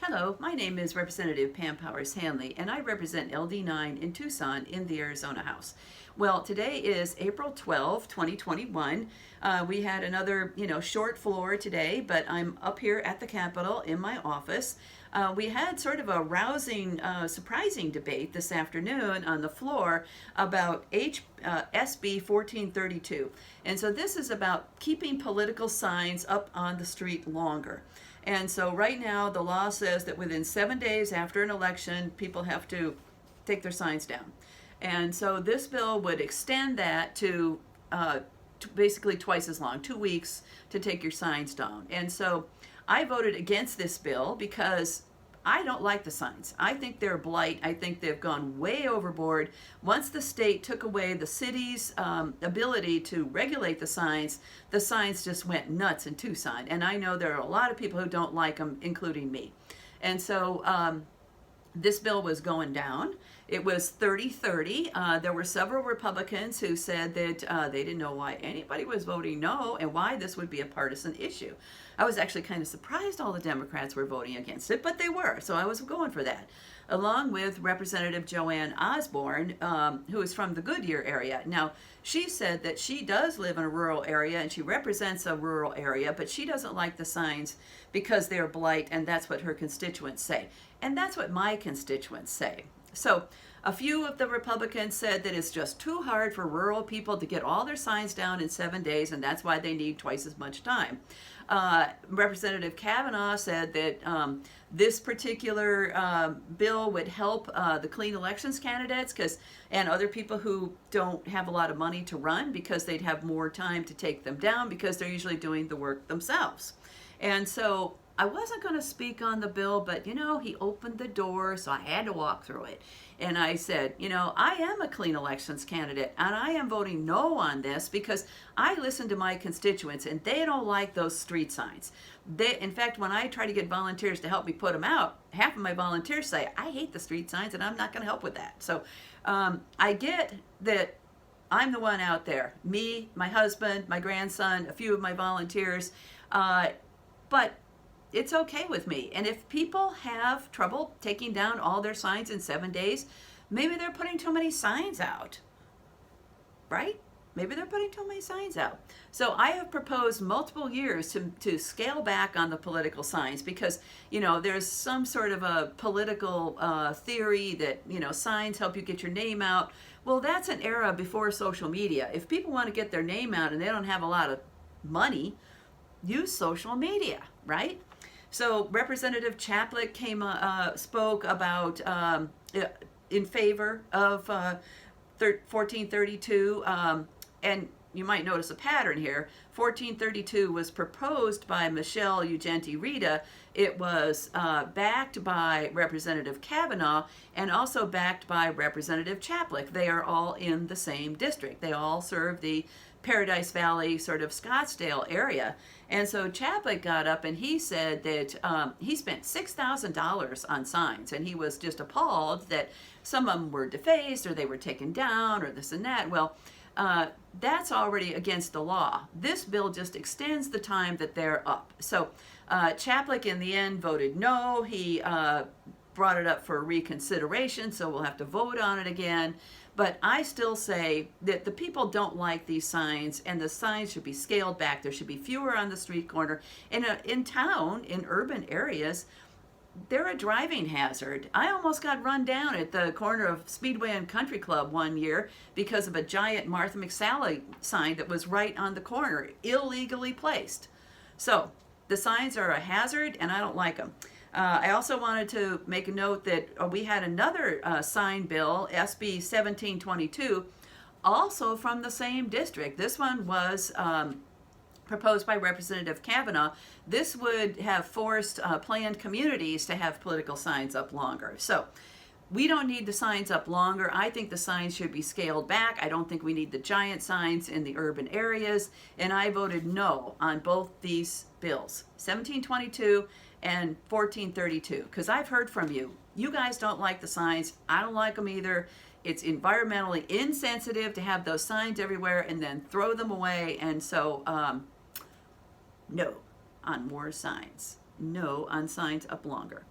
Hello, my name is Representative Pam Powers-Hanley, and I represent LD9 in Tucson in the Arizona House. Well, today is April 12, 2021. We had another, short floor today, but I'm up here at the Capitol in my office. We had sort of a rousing, surprising debate this afternoon on the floor about SB 1432. And so this is about keeping political signs up on the street longer. And so right now the law says that within 7 days after an election, people have to take their signs down. And so this bill would extend that to basically twice as long, 2 weeks to take your signs down. And so I voted against this bill because I don't like the signs. I think they're blight. I think they've gone way overboard. Once the state took away the city's ability to regulate the signs just went nuts in Tucson. And I know there are a lot of people who don't like them, including me. And so this bill was going down. It was 30-30. There were several Republicans who said that they didn't know why anybody was voting no and why this would be a partisan issue. I was actually kind of surprised all the Democrats were voting against it, but they were, so I was going for that. Along with Representative Joanne Osborne, who is from the Goodyear area. Now, she said that she does live in a rural area and she represents a rural area, but she doesn't like the signs because they're blight, and that's what her constituents say. And that's what my constituents say. So a few of the Republicans said that it's just too hard for rural people to get all their signs down in 7 days, and that's why they need twice as much time. Representative Kavanagh said that this particular bill would help the clean elections candidates and other people who don't have a lot of money to run, because they'd have more time to take them down because they're usually doing the work themselves. And so I wasn't going to speak on the bill, but he opened the door, so I had to walk through it. And I said, I am a clean elections candidate, and I am voting no on this because I listen to my constituents, and they don't like those street signs. In fact, when I try to get volunteers to help me put them out, half of my volunteers say, I hate the street signs, and I'm not going to help with that. So I get that I'm the one out there, me, my husband, my grandson, a few of my volunteers, but it's okay with me. And if people have trouble taking down all their signs in 7 days, maybe they're putting too many signs out, right? Maybe they're putting too many signs out. So I have proposed multiple years to scale back on the political signs because, there's some sort of a political theory that, signs help you get your name out. Well, that's an era before social media. If people want to get their name out and they don't have a lot of money, use social media, right? So Representative Chaplik spoke about in favor of 1432, and you might notice a pattern here. 1432 was proposed by Michelle Ugenti-Rita. It was backed by Representative Kavanagh and also backed by Representative Chaplik. They are all in the same district. They all serve the Paradise Valley, sort of Scottsdale area. And so Chaplik got up and he said that he spent $6,000 on signs, and he was just appalled that some of them were defaced or they were taken down or this and that. Well, that's already against the law. This bill just extends the time that they're up. So Chaplik in the end voted no. He brought it up for reconsideration, so we'll have to vote on it again. But I still say that the people don't like these signs, and the signs should be scaled back. There should be fewer on the street corner. In town, in urban areas, they're a driving hazard. I almost got run down at the corner of Speedway and Country Club one year because of a giant Martha McSally sign that was right on the corner, illegally placed. So the signs are a hazard, and I don't like them. I also wanted to make a note that we had another sign bill, SB 1722, also from the same district. This one was proposed by Representative Kavanagh. This would have forced planned communities to have political signs up longer. So we don't need the signs up longer. I think the signs should be scaled back. I don't think we need the giant signs in the urban areas. And I voted no on both these bills, 1722 and 1432, because I've heard from you. You guys don't like the signs. I don't like them either. It's environmentally insensitive to have those signs everywhere and then throw them away. And so, no on more signs. No on signs up longer.